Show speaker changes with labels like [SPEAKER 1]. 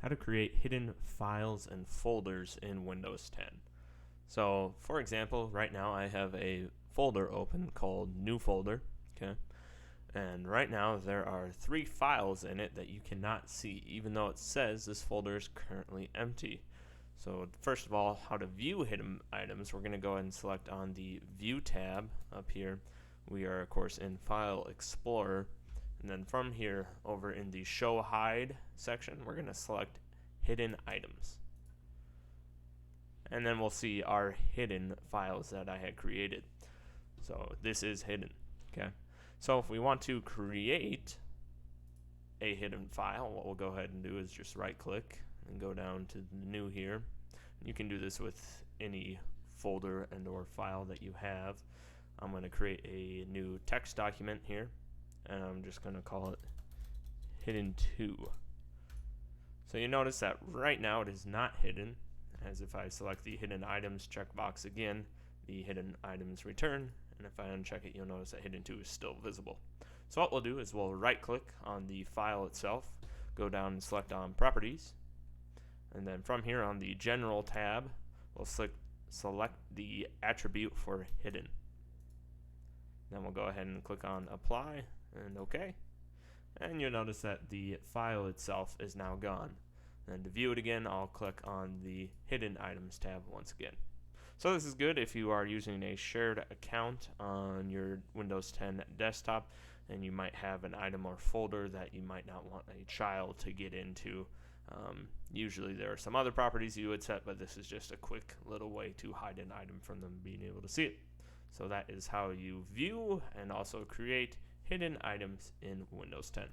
[SPEAKER 1] how to create hidden files and folders in Windows 10. So for example, right now I have a folder open called new folder, okay? And right now there are 3 files in it that you cannot see, even though it says this folder is currently empty. So first of all, how to view hidden items, we're going to go ahead and select on the View tab up here. We are of course in File Explorer, and then from here over in the Show Hide section, we're going to select Hidden Items. And then we'll see our hidden files that I had created. So this is hidden, okay? So if we want to create a hidden file, what we'll go ahead and do is just right click and go down to the new here. You can do this with any folder and or file that you have. I'm going to create a new text document here, and I'm just going to call it hidden 2. So you notice that right now it is not hidden, as if I select the hidden items checkbox again, the hidden items return, and if I uncheck it, you'll notice that hidden 2 is still visible. So what we'll do is we'll right click on the file itself, go down and select on properties, and then from here on the general tab, we'll select the attribute for hidden. Then we'll go ahead and click on apply and OK, and you'll notice that the file itself is now gone. And to view it again, I'll click on the hidden items tab once again. So this is good if you are using a shared account on your Windows 10 desktop and you might have an item or folder that you might not want a child to get into. Usually there are some other properties you would set, but this is just a quick little way to hide an item from them being able to see it. So that is how you view and also create hidden items in Windows 10.